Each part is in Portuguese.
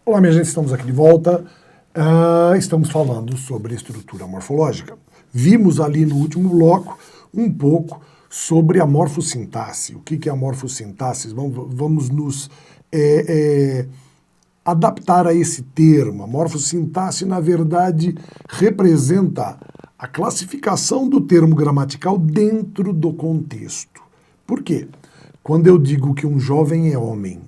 Olá, minha gente, estamos aqui de volta. Estamos falando sobre estrutura morfológica. Vimos ali no último bloco um pouco sobre a morfossintaxe. O que é a morfossintaxe? Vamos nos adaptar a esse termo. A morfossintaxe, na verdade, representa a classificação do termo gramatical dentro do contexto. Por quê? Quando eu digo que um jovem é homem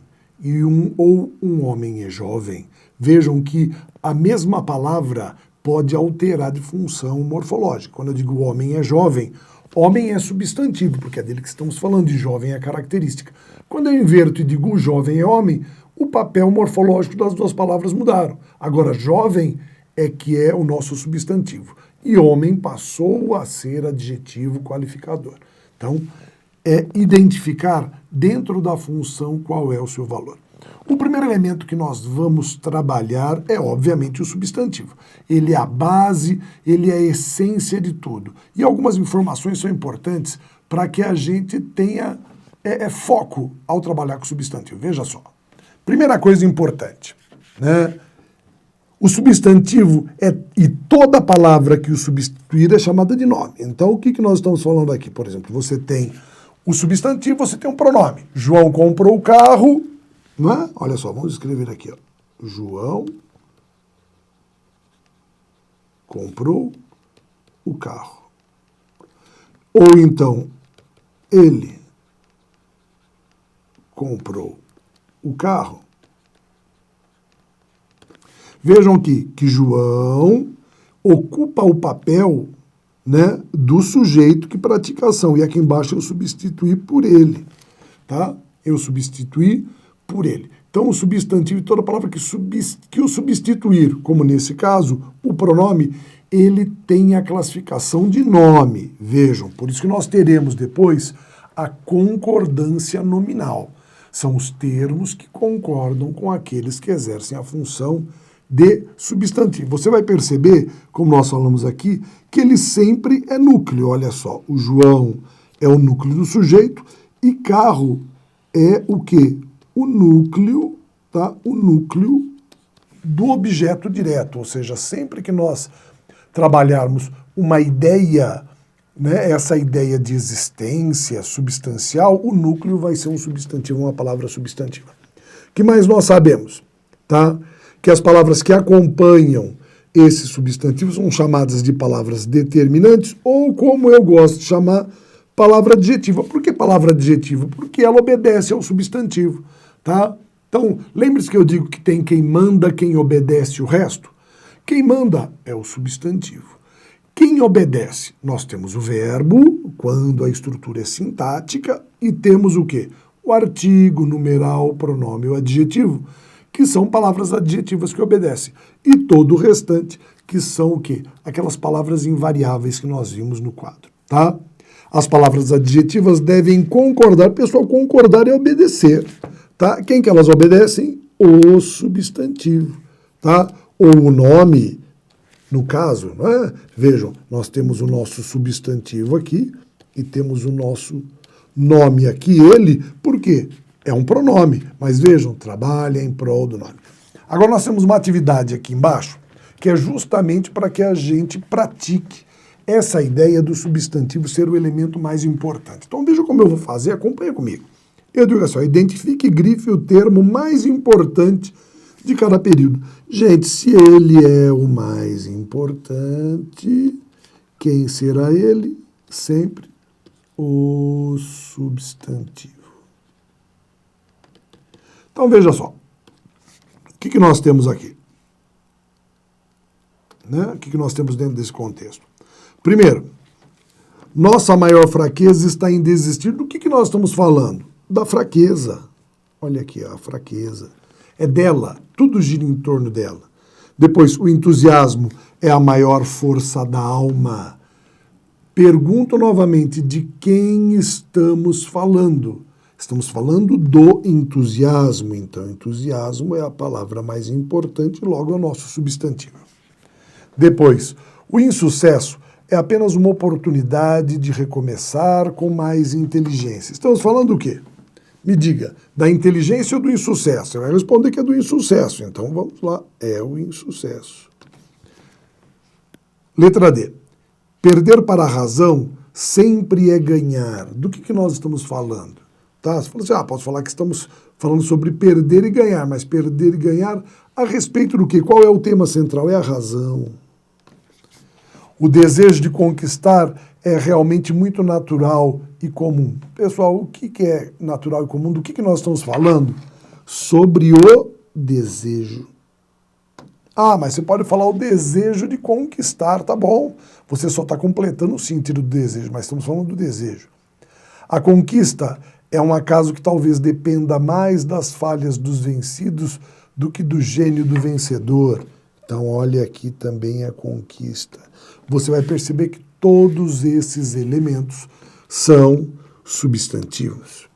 ou um homem é jovem, vejam que a mesma palavra pode alterar de função morfológica. Quando eu digo homem é jovem, homem é substantivo, porque é dele que estamos falando, e jovem é característica. Quando eu inverto e digo jovem é homem, o papel morfológico das duas palavras mudaram. Agora, jovem é que é o nosso substantivo, e homem passou a ser adjetivo qualificador. Então, é identificar dentro da função qual é o seu valor. O primeiro elemento que nós vamos trabalhar é, obviamente, o substantivo. Ele é a base, ele é a essência de tudo. E algumas informações são importantes para que a gente tenha foco ao trabalhar com o substantivo. Veja só. Primeira coisa importante, né? O substantivo e toda palavra que o substituir é chamada de nome. Então, o que nós estamos falando aqui? Por exemplo, você tem o substantivo, você tem um pronome. João comprou o carro, não é? Olha só, vamos escrever aqui, ó. João comprou o carro. Ou então, ele comprou o carro. Vejam aqui que João ocupa o papel, né, do sujeito que pratica a ação. E aqui embaixo eu substituí por ele, tá? Eu substituí por ele. Então o substantivo e toda palavra que o substituir, como nesse caso, o pronome, ele tem a classificação de nome. Vejam, por isso que nós teremos depois a concordância nominal. São os termos que concordam com aqueles que exercem a função de substantivo. Você vai perceber, como nós falamos aqui, que ele sempre é núcleo. Olha só, o João é o núcleo do sujeito e carro é o quê? O núcleo, tá? O núcleo do objeto direto. Ou seja, sempre que nós trabalharmos uma ideia, né, essa ideia de existência substancial, o núcleo vai ser um substantivo, uma palavra substantiva. O que mais nós sabemos? Tá? Que as palavras que acompanham esse substantivo são chamadas de palavras determinantes, ou como eu gosto de chamar, palavra adjetiva. Por que palavra adjetiva? Porque ela obedece ao substantivo, tá? Então, lembre-se que eu digo que tem quem manda, quem obedece o resto. Quem manda é o substantivo. Quem obedece? Nós temos o verbo, quando a estrutura é sintática, e temos o quê? O artigo, numeral, pronome ou adjetivo, que são palavras adjetivas que obedecem. E todo o restante, que são o quê? Aquelas palavras invariáveis que nós vimos no quadro, tá? As palavras adjetivas devem concordar. Pessoal, concordar é obedecer, tá? Quem que elas obedecem? O substantivo, tá? Ou o nome, no caso, não é? Vejam, nós temos o nosso substantivo aqui e temos o nosso nome aqui, ele, por quê? É um pronome, mas vejam, trabalha em prol do nome. Agora nós temos uma atividade aqui embaixo, que é justamente para que a gente pratique essa ideia do substantivo ser o elemento mais importante. Então veja como eu vou fazer, acompanha comigo. Eu digo assim, ó, identifique e grife o termo mais importante de cada período. Gente, se ele é o mais importante, quem será ele? Sempre o substantivo. Então veja só, o que nós temos aqui? Né? O que nós temos dentro desse contexto? Primeiro, nossa maior fraqueza está em desistir. Do que nós estamos falando? Da fraqueza. Olha aqui, a fraqueza. É dela, tudo gira em torno dela. Depois, o entusiasmo é a maior força da alma. Pergunto novamente, de quem estamos falando? Estamos falando do entusiasmo, então entusiasmo é a palavra mais importante, logo é o nosso substantivo. Depois, o insucesso é apenas uma oportunidade de recomeçar com mais inteligência. Estamos falando do quê? Me diga, da inteligência ou do insucesso? Você vai responder que é do insucesso. Então vamos lá, é o insucesso. Letra D. Perder para a razão sempre é ganhar. Do que nós estamos falando? Tá? Você falou assim, posso falar que estamos falando sobre perder e ganhar, mas perder e ganhar a respeito do quê? Qual é o tema central? É a razão. O desejo de conquistar é realmente muito natural e comum. Pessoal, o que é natural e comum? Do que nós estamos falando? Sobre o desejo. Mas você pode falar o desejo de conquistar, tá bom. Você só está completando o sentido do desejo, mas estamos falando do desejo. A conquista é um acaso que talvez dependa mais das falhas dos vencidos do que do gênio do vencedor. Então, olha aqui também a conquista. Você vai perceber que todos esses elementos são substantivos.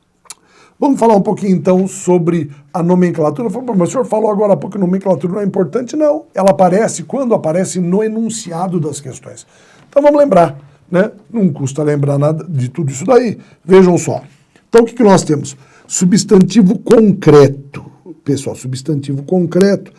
Vamos falar um pouquinho, então, sobre a nomenclatura. Mas o senhor falou agora há pouco que nomenclatura não é importante. Não. Ela aparece quando aparece no enunciado das questões. Então, vamos lembrar, né? Não custa lembrar nada de tudo isso daí. Vejam só. Então, o que nós temos? Substantivo concreto. Pessoal, substantivo concreto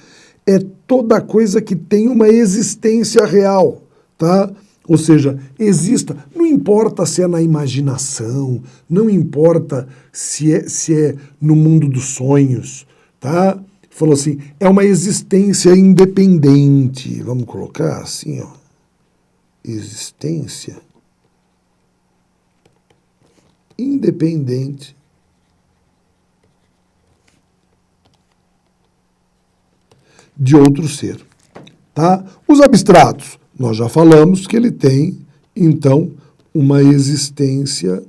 é toda coisa que tem uma existência real, tá? Ou seja, exista, não importa se é na imaginação, não importa se é no mundo dos sonhos, tá? Falou assim, é uma existência independente. Vamos colocar assim, ó. Existência independente de outro ser, tá? Os abstratos, nós já falamos que ele tem, então, uma existência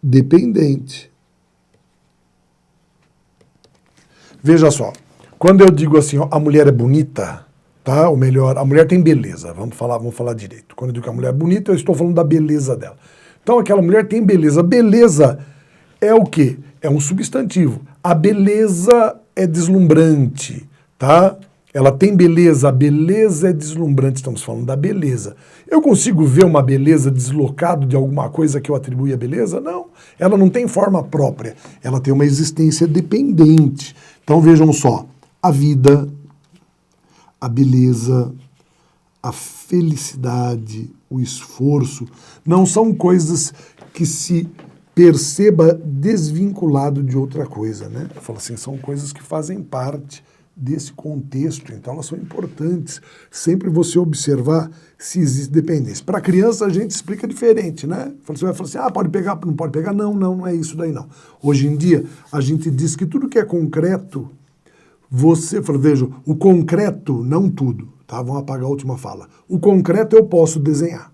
dependente. Veja só, quando eu digo assim, ó, a mulher é bonita, tá? Ou melhor, a mulher tem beleza, vamos falar direito. Quando eu digo que a mulher é bonita, eu estou falando da beleza dela. Então, aquela mulher tem beleza. Beleza é o quê? É um substantivo. A beleza é deslumbrante, tá? Ela tem beleza, a beleza é deslumbrante, estamos falando da beleza. Eu consigo ver uma beleza deslocado de alguma coisa que eu atribui à beleza? Não, ela não tem forma própria, ela tem uma existência dependente. Então vejam só, a vida, a beleza, a felicidade, o esforço, não são coisas que se perceba desvinculado de outra coisa, né? Eu falo assim, são coisas que fazem parte desse contexto, então elas são importantes. Sempre você observar se existe dependência. Para criança a gente explica diferente, né? Você vai falar assim, pode pegar, não pode pegar? Não é isso daí não. Hoje em dia a gente diz que tudo que é concreto, você fala, veja, o concreto, não tudo, tá? Vamos apagar a última fala. O concreto eu posso desenhar.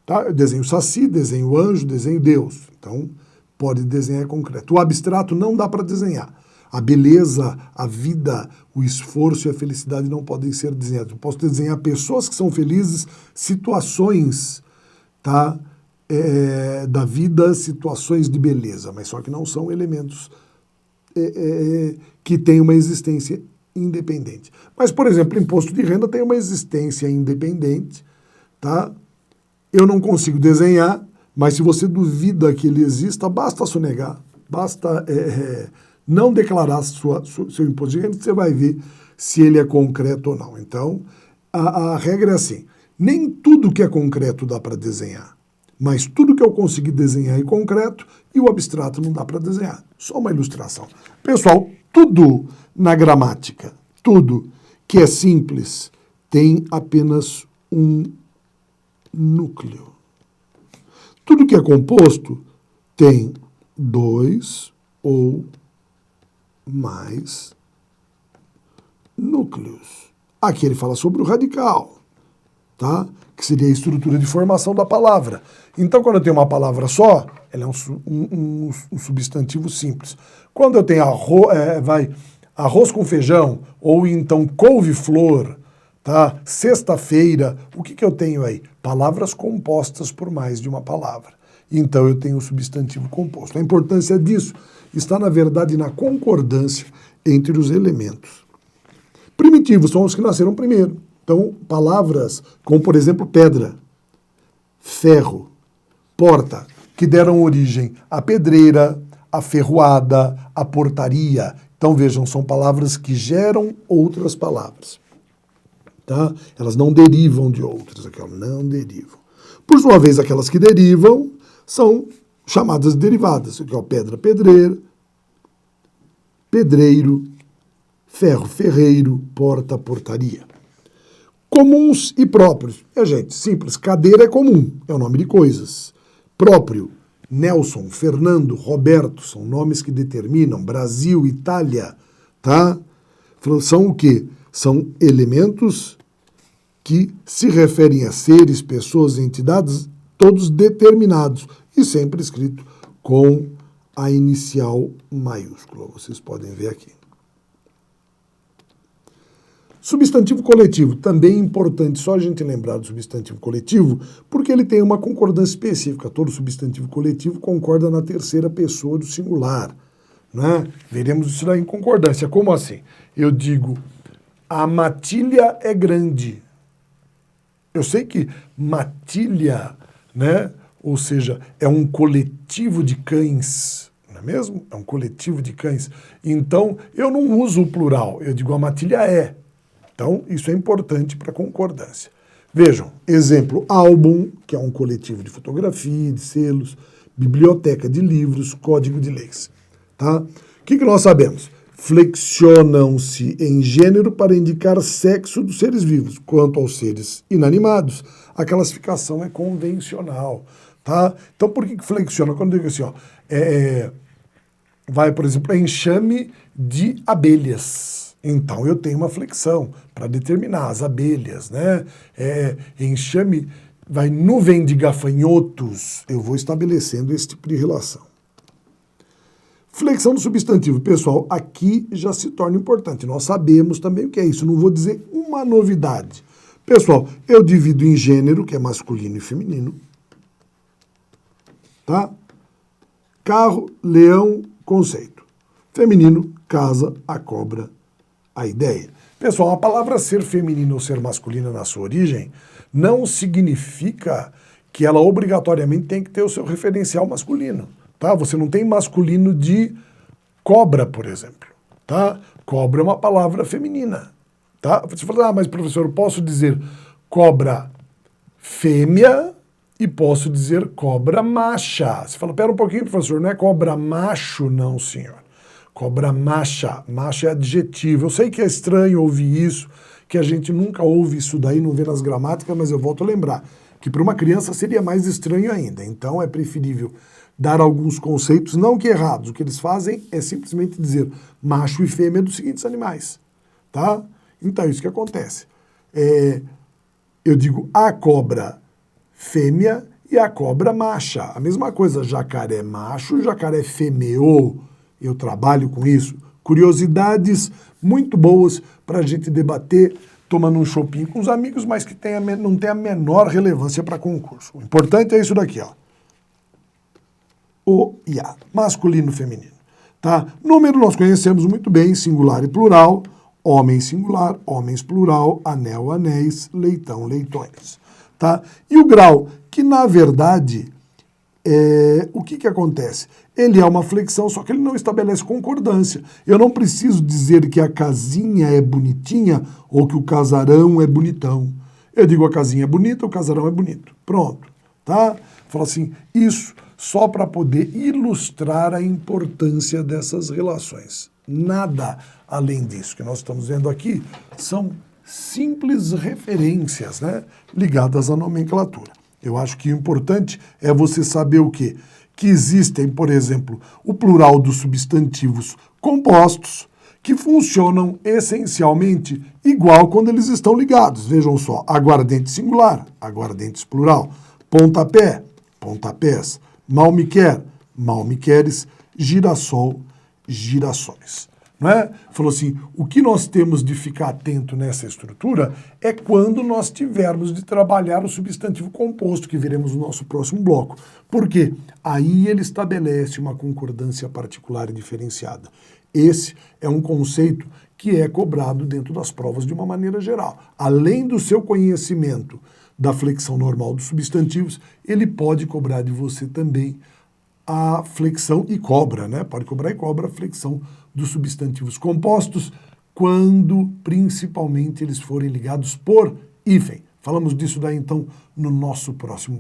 Tá? Eu desenho Saci, desenho anjo, desenho Deus. Então, pode desenhar concreto. O abstrato não dá para desenhar. A beleza, a vida, o esforço e a felicidade não podem ser desenhados. Eu posso desenhar pessoas que são felizes, situações, tá? Da vida, situações de beleza, mas só que não são elementos que têm uma existência independente. Mas, por exemplo, imposto de renda tem uma existência independente, tá? Eu não consigo desenhar, mas se você duvida que ele exista, basta sonegar, basta não declarar seu imposto de renda, você vai ver se ele é concreto ou não. Então, a regra é assim, nem tudo que é concreto dá para desenhar, mas tudo que eu conseguir desenhar é concreto e o abstrato não dá para desenhar. Só uma ilustração. Pessoal, tudo na gramática, tudo que é simples, tem apenas um núcleo. Tudo que é composto tem 2 ou mais núcleos. Aqui ele fala sobre o radical, tá? Que seria a estrutura de formação da palavra. Então, quando eu tenho uma palavra só, ela é um substantivo simples. Quando eu tenho arroz com feijão, ou então couve-flor, tá? Sexta-feira, o que eu tenho aí? Palavras compostas por mais de uma palavra. Então eu tenho o substantivo composto. A importância disso está, na verdade, na concordância entre os elementos. Primitivos são os que nasceram primeiro. Então, palavras como, por exemplo, pedra, ferro, porta, que deram origem à pedreira, à ferroada, à portaria. Então vejam, são palavras que geram outras palavras. Tá? Elas não derivam de outras, aquelas não derivam. Por sua vez, aquelas que derivam são chamadas derivadas, que é o pedra, pedreira, pedreiro, ferro, ferreiro, porta, portaria. Comuns e próprios. Gente, simples. Cadeira é comum, é o nome de coisas. Próprio, Nelson, Fernando, Roberto, são nomes que determinam. Brasil, Itália, tá? São o quê? São elementos que se referem a seres, pessoas, entidades, todos determinados e sempre escrito com a inicial maiúscula. Vocês podem ver aqui. Substantivo coletivo, também é importante só a gente lembrar do substantivo coletivo, porque ele tem uma concordância específica. Todo substantivo coletivo concorda na terceira pessoa do singular. Né? Veremos isso daí em concordância. Como assim? Eu digo, a matilha é grande. Eu sei que matilha, né? Ou seja, é um coletivo de cães, não é mesmo? É um coletivo de cães. Então, eu não uso o plural, eu digo a matilha é. Então, isso é importante para a concordância. Vejam, exemplo, álbum, que é um coletivo de fotografia, de selos, biblioteca de livros, código de leis. Tá? O que nós sabemos? Flexionam-se em gênero para indicar sexo dos seres vivos. Quanto aos seres inanimados, a classificação é convencional. Tá? Então, por que flexiona? Quando eu digo assim, ó, vai, por exemplo, enxame de abelhas. Então, eu tenho uma flexão para determinar as abelhas, né? Enxame, vai nuvem de gafanhotos. Eu vou estabelecendo esse tipo de relação. Flexão do substantivo. Pessoal, aqui já se torna importante. Nós sabemos também o que é isso. Não vou dizer uma novidade. Pessoal, eu divido em gênero, que é masculino e feminino. Tá? Carro, leão, conceito. Feminino, casa, a cobra, a ideia. Pessoal, a palavra ser feminino ou ser masculina na sua origem não significa que ela obrigatoriamente tem que ter o seu referencial masculino. Tá? Você não tem masculino de cobra, por exemplo. Tá? Cobra é uma palavra feminina. Tá? Você fala, mas professor, eu posso dizer cobra fêmea e posso dizer cobra macha. Você fala, pera um pouquinho, professor, não é cobra macho, não, senhor. Cobra macha. Macha é adjetivo. Eu sei que é estranho ouvir isso, que a gente nunca ouve isso daí, não vê nas gramáticas, mas eu volto a lembrar que para uma criança seria mais estranho ainda. Então é preferível dar alguns conceitos, não que errados. O que eles fazem é simplesmente dizer macho e fêmea dos seguintes animais. Tá? Então, isso que acontece. Eu digo a cobra fêmea e a cobra macha. A mesma coisa, jacaré macho, jacaré fêmeo. Eu trabalho com isso. Curiosidades muito boas para a gente debater, tomando um chopinho com os amigos, mas que não tem a menor relevância para concurso. O importante é isso daqui, ó. O e a, masculino e feminino. Tá? Número nós conhecemos muito bem, singular e plural, homem singular, homens plural, anel, anéis, leitão, leitões. Tá? E o grau, que na verdade, o que acontece? Ele é uma flexão, só que ele não estabelece concordância. Eu não preciso dizer que a casinha é bonitinha ou que o casarão é bonitão. Eu digo a casinha é bonita, o casarão é bonito. Pronto. Tá? Fala assim, isso só para poder ilustrar a importância dessas relações. Nada além disso que nós estamos vendo aqui são simples referências, né, ligadas à nomenclatura. Eu acho que o importante é você saber o quê? Que existem, por exemplo, o plural dos substantivos compostos que funcionam essencialmente igual quando eles estão ligados. Vejam só, aguardente singular, aguardentes plural, pontapé, pontapés, mal me quer, mal me queres, girassol, girassóis. Não é? Falou assim, o que nós temos de ficar atento nessa estrutura é quando nós tivermos de trabalhar o substantivo composto, que veremos no nosso próximo bloco. Por quê? Aí ele estabelece uma concordância particular e diferenciada. Esse é um conceito que é cobrado dentro das provas de uma maneira geral. Além do seu conhecimento da flexão normal dos substantivos, ele pode cobrar de você também a flexão e cobra, né? Pode cobrar e cobra a flexão dos substantivos compostos quando, principalmente, eles forem ligados por hífen. Falamos disso daí, então, no nosso próximo